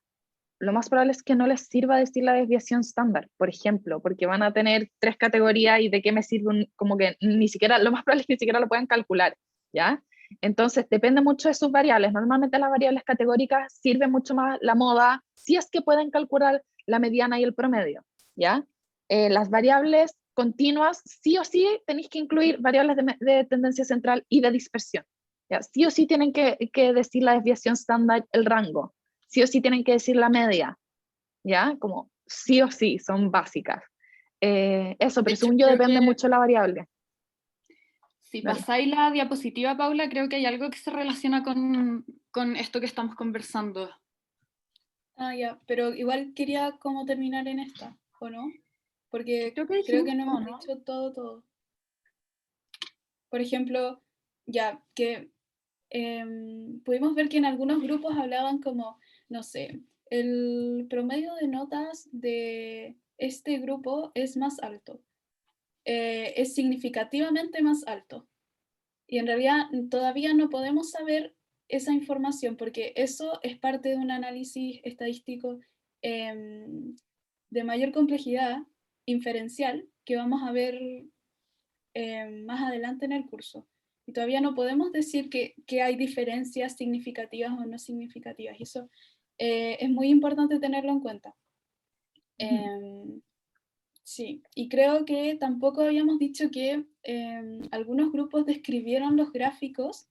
lo más probable es que no les sirva decir la desviación estándar, por ejemplo, porque van a tener 3 categorías y de qué me sirve como que ni siquiera, lo más probable es que ni siquiera lo puedan calcular, ¿ya? Entonces, depende mucho de sus variables. Normalmente las variables categóricas sirven mucho más la moda, si es que pueden calcular la mediana y el promedio, ¿ya? Las variables continuas, sí o sí tenéis que incluir variables de tendencia central y de dispersión, ¿ya? Sí o sí tienen que decir la desviación estándar, el rango, sí o sí tienen que decir la media, ¿ya? Como sí o sí, son básicas. Eso, De pero hecho, según yo creo depende que mucho de la variable. si Dale. pasáis la diapositiva, Paula, creo que hay algo que se relaciona con esto que estamos conversando. Ah, ya, pero igual quería como terminar en esta, ¿o no? Porque Creo que creo dijimos que no hemos todo, ¿no? dicho todo. Por ejemplo, ya, que pudimos ver que en algunos grupos hablaban como, no sé, el promedio de notas de este grupo es más alto, es significativamente más alto. Y en realidad todavía no podemos saber esa información porque eso es parte de un análisis estadístico de mayor complejidad inferencial que vamos a ver más adelante en el curso. Y todavía no podemos decir que hay diferencias significativas o no significativas. Y eso es muy importante tenerlo en cuenta. Sí, y creo que tampoco habíamos dicho que algunos grupos describieron los gráficos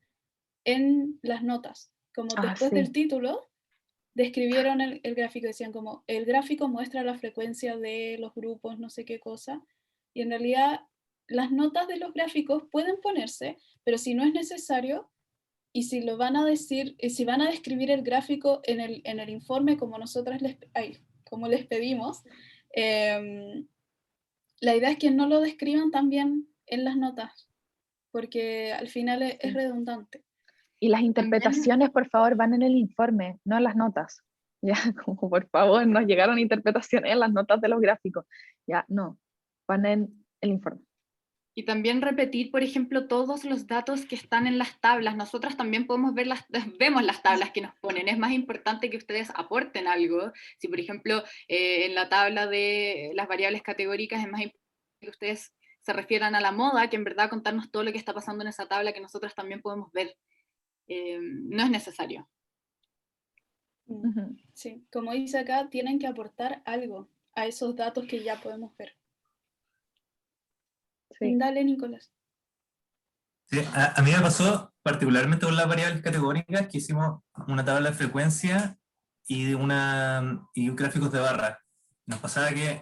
en las notas, como después del Sí. título, describieron el gráfico, decían como, el gráfico muestra la frecuencia de los grupos, no sé qué cosa, y en realidad las notas de los gráficos pueden ponerse, pero si no es necesario, y si lo van a decir, si van a describir el gráfico en el informe como nosotras como les pedimos, la idea es que no lo describan también en las notas, porque al final es redundante. Y las interpretaciones, por favor, van en el informe, no en las notas. Ya, como por favor, nos llegaron interpretaciones en las notas de los gráficos. Ya, no, van en el informe. Y también repetir, por ejemplo, todos los datos que están en las tablas. Nosotras también podemos ver vemos las tablas que nos ponen. Es más importante que ustedes aporten algo. Si, por ejemplo, en la tabla de las variables categóricas es más importante que ustedes se refieran a la moda, que en verdad contarnos todo lo que está pasando en esa tabla que nosotros también podemos ver. No es necesario. Sí, como dice acá, tienen que aportar algo a esos datos que ya podemos ver. Sí. Dale, Nicolás. Sí, a mí me pasó particularmente con las variables categóricas que hicimos una tabla de frecuencia y gráficos de barra. Nos pasaba que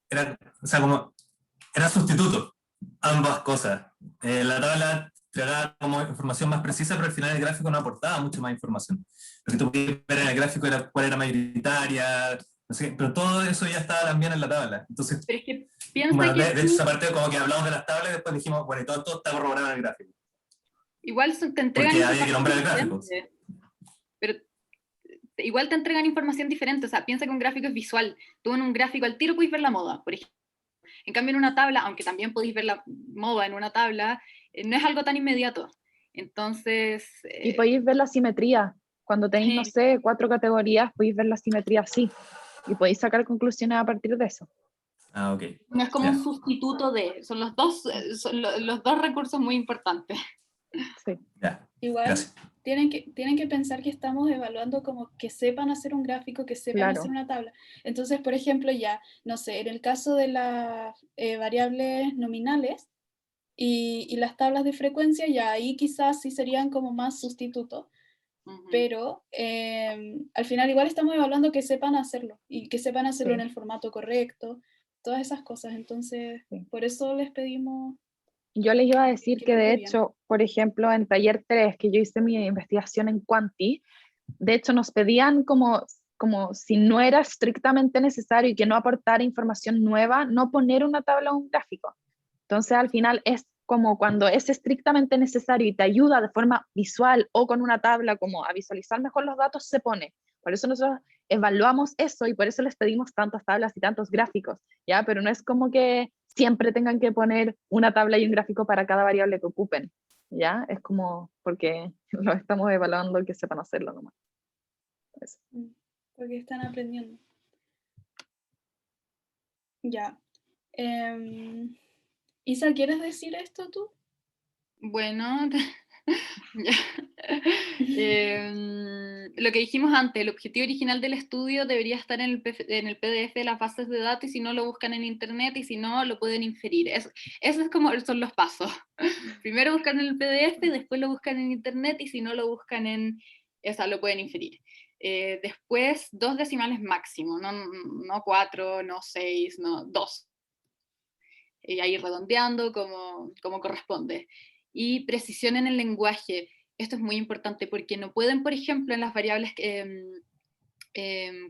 era sustituto ambas cosas. La tabla te daba como información más precisa, pero al final el gráfico no aportaba mucho más información. Lo que tú podías ver en el gráfico era cuál era mayoritaria, no sé, pero todo eso ya estaba también en la tabla. Entonces, pero es que piensa bueno, que de hecho, esa parte como que hablamos de las tablas y después dijimos, bueno, y todo está corroborado en el gráfico. igual te entregan Porque había que nombrar el gráfico. Pero igual te entregan información diferente. O sea, piensa que un gráfico es visual. Tú en un gráfico al tiro podéis ver la moda, por ejemplo. En cambio, en una tabla, aunque también podéis ver la moda en una tabla, no es algo tan inmediato. Entonces... Y podéis ver la simetría. Cuando tenéis, no sé, 4 categorías, podéis ver la simetría así. Y podéis sacar conclusiones a partir de eso. Ah, ok. No es como un sustituto de... Son los dos recursos muy importantes. Sí. Igual tienen que pensar que estamos evaluando como que sepan hacer un gráfico, que sepan hacer una tabla. Entonces, por ejemplo, ya, no sé, en el caso de las variables nominales y las tablas de frecuencia, ya ahí quizás sí serían como más sustitutos. Pero al final igual estamos evaluando que sepan hacerlo y que sepan hacerlo en el formato correcto, todas esas cosas. Entonces, por eso les pedimos... Yo les iba a decir que de hecho, por ejemplo, en taller 3, que yo hice mi investigación en Quanti, de hecho nos pedían como si no era estrictamente necesario y que no aportara información nueva, no poner una tabla o un gráfico. Entonces al final es como cuando es estrictamente necesario y te ayuda de forma visual o con una tabla como a visualizar mejor los datos, se pone. Por eso nosotros evaluamos eso y por eso les pedimos tantas tablas y tantos gráficos, ¿ya? Pero no es como que siempre tengan que poner una tabla y un gráfico para cada variable que ocupen, ¿ya? Es como porque lo estamos evaluando que sepan hacerlo nomás. Eso. Porque están aprendiendo. Ya. Isa, ¿quieres decir esto tú? Bueno, lo que dijimos antes, el objetivo original del estudio debería estar en el PDF de las bases de datos y si no lo buscan en internet y si no lo pueden inferir. Eso es como son los pasos. Primero buscan en el PDF, después lo buscan en internet y si no lo buscan en esa lo pueden inferir. Después 2 decimales máximo, no 4, no 6, no 2. Y ahí redondeando como corresponde. Y precisión en el lenguaje. Esto es muy importante porque no pueden, por ejemplo, en las variables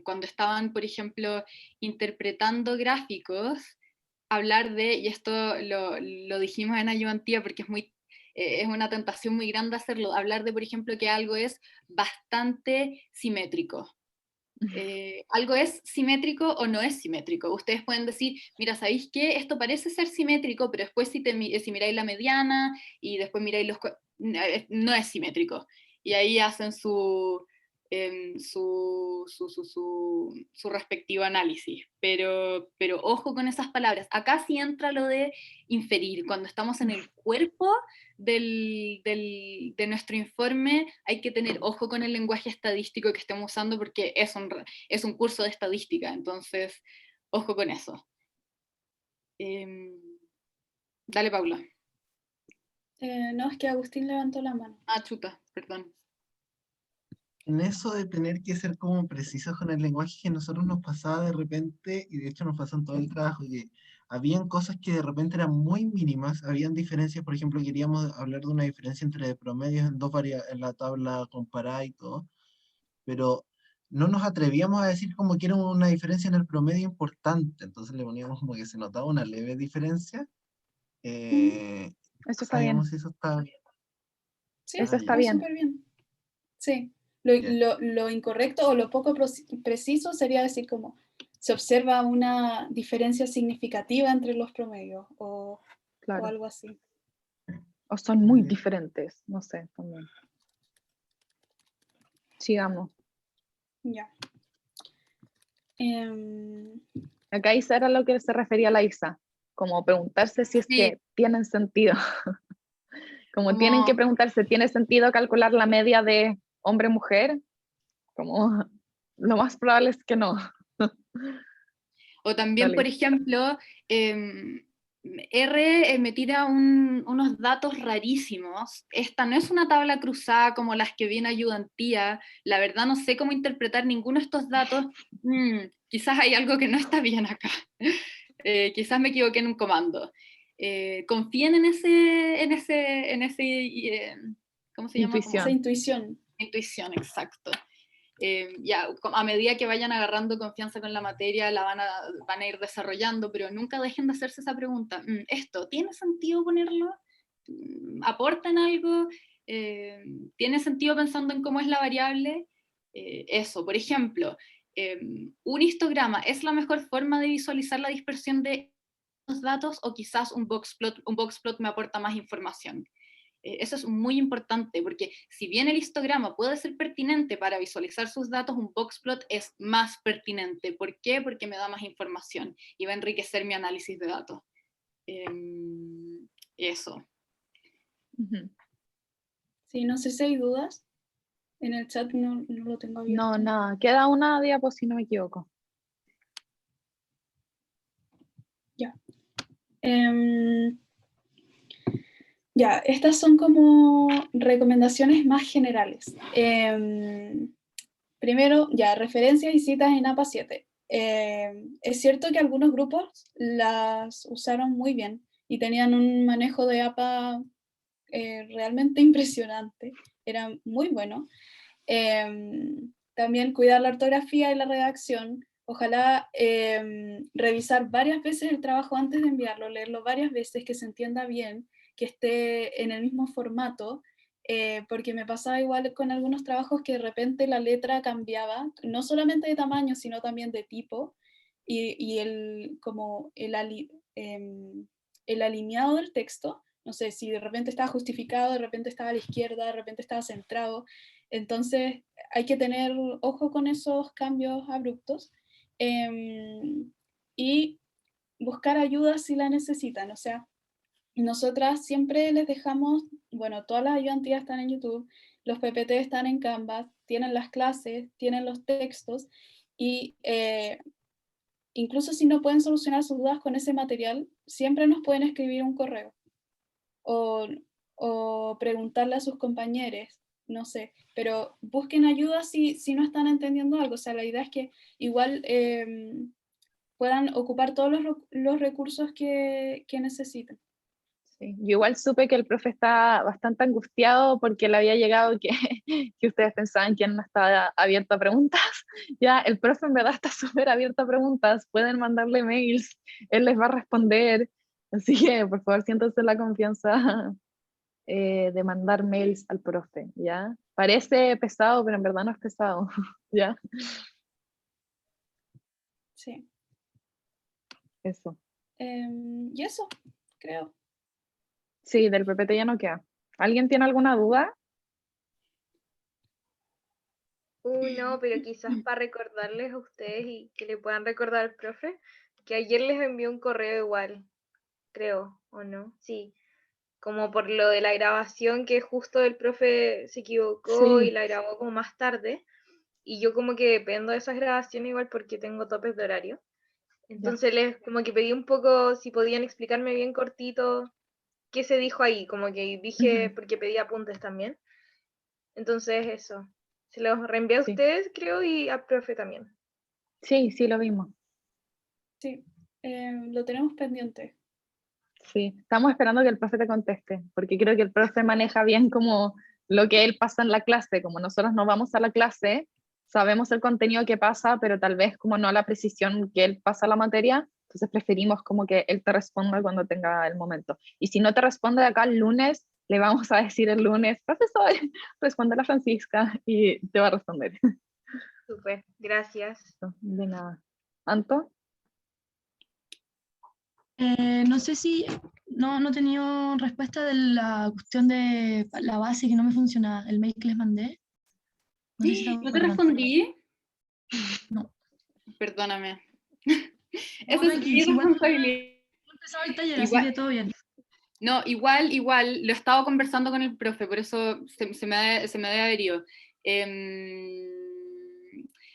cuando estaban, por ejemplo, interpretando gráficos, hablar de, y esto lo dijimos en ayudantía porque es una tentación muy grande hacerlo, hablar de, por ejemplo, que algo es bastante simétrico. Algo es simétrico o no es simétrico. Ustedes pueden decir, mira, ¿sabéis qué? Esto parece ser simétrico, pero después si miráis la mediana y después miráis no es simétrico. Y ahí hacen su respectivo análisis. Pero ojo con esas palabras. Acá sí entra lo de inferir. Cuando estamos en el cuerpo de nuestro informe, hay que tener ojo con el lenguaje estadístico que estemos usando porque es un curso de estadística. Entonces, ojo con eso. Dale, Paula. No, es que Agustín levantó la mano. Ah, chuta, perdón. En eso de tener que ser como precisos con el lenguaje que a nosotros nos pasaba de repente, y de hecho nos pasó en todo el trabajo, que habían cosas que de repente eran muy mínimas, habían diferencias, por ejemplo, queríamos hablar de una diferencia entre promedios en la tabla comparada y todo, pero no nos atrevíamos a decir como que era una diferencia en el promedio importante, entonces le poníamos como que se notaba una leve diferencia. Eso está bien. Si eso estaba bien. Sí, Eso está está bien. súper bien. Sí. Lo incorrecto o lo poco preciso sería decir como se observa una diferencia significativa entre los promedios o Claro. algo así. O son muy diferentes, no sé, también. Sigamos. Ya. Acá Isa era lo que se refería a la Isa, como preguntarse si es Sí. que tienen sentido. Como Como- tienen que preguntarse, ¿tiene sentido calcular la media de hombre-mujer? Como lo más probable es que no. O también, Dale. por ejemplo, R me tira unos datos rarísimos. Esta no es una tabla cruzada como las que viene ayudantía. La verdad no sé cómo interpretar ninguno de estos datos. Quizás hay algo que no está bien acá. Quizás me equivoqué en un comando. Confíen en ese ¿cómo se llama? Intuición. Esa intuición. Intuición, exacto. Ya, a medida que vayan agarrando confianza con la materia, la van a ir desarrollando, pero nunca dejen de hacerse esa pregunta. ¿Esto tiene sentido ponerlo? ¿Aportan algo? ¿Tiene sentido pensando en cómo es la variable? Eso, por ejemplo, un histograma es la mejor forma de visualizar la dispersión de los datos, o quizás un boxplot me aporta más información. Eso es muy importante, porque si bien el histograma puede ser pertinente para visualizar sus datos, un boxplot es más pertinente. ¿Por qué? Porque me da más información y va a enriquecer mi análisis de datos. Eso. Ujú. Sí, no sé si hay dudas. En el chat no lo tengo abierto. No, nada. Queda una diapo si no me equivoco. Ya. Ya, estas son como recomendaciones más generales. Primero, ya, referencias y citas en APA 7. Es cierto que algunos grupos las usaron muy bien y tenían un manejo de APA realmente impresionante. Era muy bueno. También cuidar la ortografía y la redacción. Ojalá revisar varias veces el trabajo antes de enviarlo, leerlo varias veces, que se entienda bien, que esté en el mismo formato, porque me pasaba igual con algunos trabajos que de repente la letra cambiaba, no solamente de tamaño, sino también de tipo, y el alineado del texto, no sé, si de repente estaba justificado, de repente estaba a la izquierda, de repente estaba centrado. Entonces hay que tener ojo con esos cambios abruptos y buscar ayuda si la necesitan. O sea, nosotras siempre les dejamos, bueno, todas las ayudantías están en YouTube, los PPT están en Canvas, tienen las clases, tienen los textos y incluso si no pueden solucionar sus dudas con ese material, siempre nos pueden escribir un correo o preguntarle a sus compañeros, no sé, pero busquen ayuda si no están entendiendo algo. O sea, la idea es que igual puedan ocupar todos los recursos que necesiten. Sí. Yo igual supe que el profe está bastante angustiado porque le había llegado que ustedes pensaban que él no estaba abierto a preguntas. Ya, el profe en verdad está súper abierto a preguntas, pueden mandarle mails, él les va a responder. Así que, por favor, siéntanse la confianza de mandar mails al profe, ¿ya? Parece pesado, pero en verdad no es pesado, ¿ya? Sí. Eso. Y eso, creo. Sí, del PPT ya no queda. ¿Alguien tiene alguna duda? No, pero quizás para recordarles a ustedes y que le puedan recordar al profe, que ayer les envió un correo igual, creo, ¿o no? Sí, como por lo de la grabación, que justo el profe se equivocó y Sí. la grabó como más tarde, y yo como que dependo de esas grabaciones igual porque tengo topes de horario. Entonces les como que pedí un poco si podían explicarme bien cortito qué se dijo ahí, como que dije, Ujú. porque pedí apuntes también. Entonces eso, se los reenvié a Sí. ustedes creo y al profe también. Sí, sí, lo vimos. Sí, lo tenemos pendiente. Sí, estamos esperando que el profe te conteste, porque creo que el profe maneja bien como lo que él pasa en la clase, como nosotros no vamos a la clase, sabemos el contenido que pasa, pero tal vez como no a la precisión que él pasa la materia, entonces preferimos como que él te responda cuando tenga el momento. Y si no te responde de acá el lunes, le vamos a decir el lunes, profesor, responde a la Francisca y te va a responder. Súper, gracias. De nada. ¿Anto? No sé si, no he tenido respuesta de la cuestión de la base que no me funcionaba, el mail que les mandé. No sé si se ¿No te acuerdan. respondí? No. Perdóname. No, Esa es tranqui, mi si igual no responsabilidad. he empezado el taller, así Igual- que todo bien. No, igual, lo he estado conversando con el profe, por eso se me debe haber ido.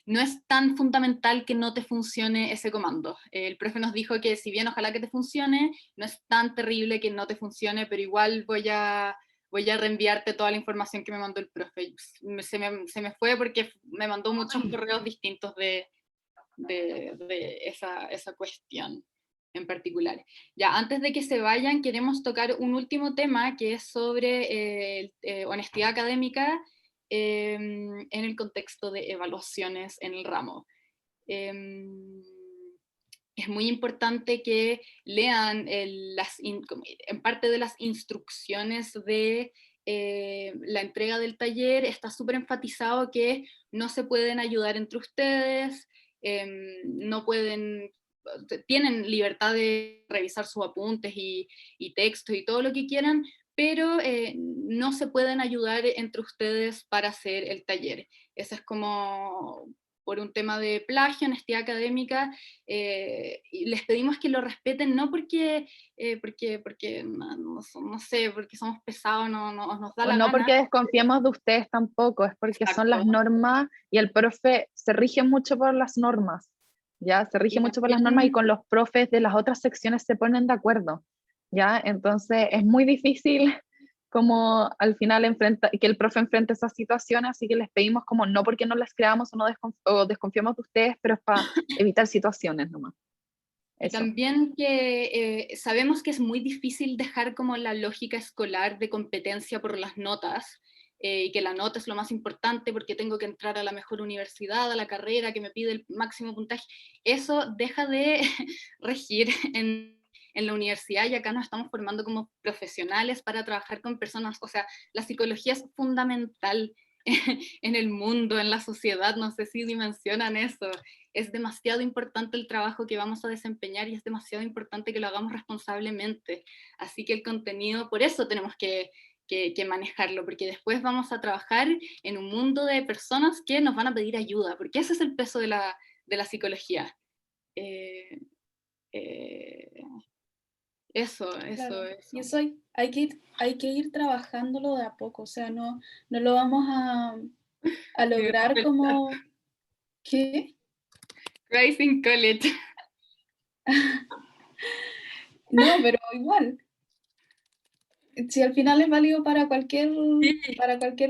No es tan fundamental que no te funcione ese comando. El profe nos dijo que si bien ojalá que te funcione, no es tan terrible que no te funcione, pero igual voy a reenviarte toda la información que me mandó el profe. Se me fue porque me mandó muchos correos distintos de esa cuestión en particular. Ya, antes de que se vayan, queremos tocar un último tema que es sobre honestidad académica en el contexto de evaluaciones en el ramo. Es muy importante que lean en parte de las instrucciones de la entrega del taller. Está súper enfatizado que no se pueden ayudar entre ustedes, no pueden, tienen libertad de revisar sus apuntes y textos y todo lo que quieran, pero no se pueden ayudar entre ustedes para hacer el taller. Eso es como por un tema de plagio, honestidad académica, y les pedimos que lo respeten, no porque no sé, porque somos pesados, nos da O la no gana. porque desconfiemos de ustedes tampoco, es porque son las Exacto. normas y el profe se rige mucho por las normas, ¿ya? Se rige Y mucho por las normas y también- con los profes de las otras secciones se ponen de acuerdo, ¿ya? Entonces es muy difícil como al final que el profe enfrente esas situaciones, así que les pedimos como no porque no les creamos o, no o desconfiamos de ustedes, pero es para evitar situaciones nomás. Y Eso. también que sabemos que es muy difícil dejar como la lógica escolar de competencia por las notas, y que la nota es lo más importante porque tengo que entrar a la mejor universidad, a la carrera que me pide el máximo puntaje. Eso deja de regir en la universidad, y acá nos estamos formando como profesionales para trabajar con personas. O sea, la psicología es fundamental en el mundo, en la sociedad, no sé si dimensionan eso. Es demasiado importante el trabajo que vamos a desempeñar y es demasiado importante que lo hagamos responsablemente. Así que el contenido, por eso tenemos que manejarlo, porque después vamos a trabajar en un mundo de personas que nos van a pedir ayuda, porque ese es el peso de la psicología. Eso. Y eso hay que ir trabajándolo de a poco, o sea, no lo vamos a lograr como... ¿Qué? Rising College. No, pero igual. Si al final es válido para cualquier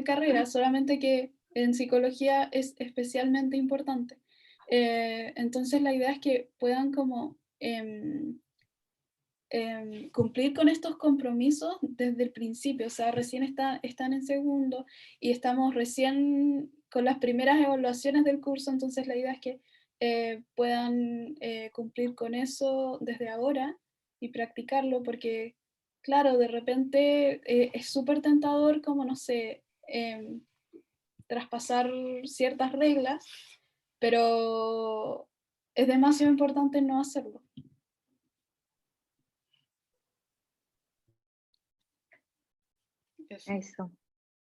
carrera, solamente que en psicología es especialmente importante. Entonces la idea es que puedan como cumplir con estos compromisos desde el principio, o sea, recién están en segundo y estamos recién con las primeras evaluaciones del curso, entonces la idea es que puedan cumplir con eso desde ahora y practicarlo, porque claro, de repente es súper tentador como, no sé, traspasar ciertas reglas, pero es demasiado importante no hacerlo. Eso.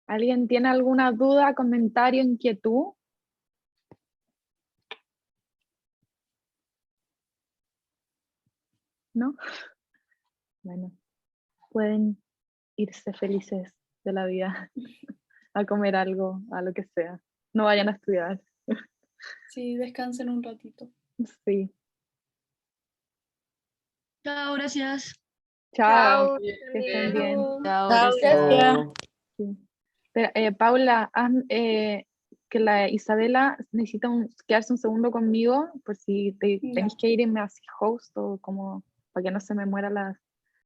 ¿Alguien tiene alguna duda, comentario, inquietud? ¿No? Bueno, pueden irse felices de la vida a comer algo, a lo que sea. No vayan a estudiar. Sí, descansen un ratito. Sí. Chao, gracias. Chao. Chao. Que estén bien. Chao, Chao, gracias. Sí. Pero, Paula, que la Isabela necesita quedarse un segundo conmigo por si tenéis que irme así host o como para que no se me muera la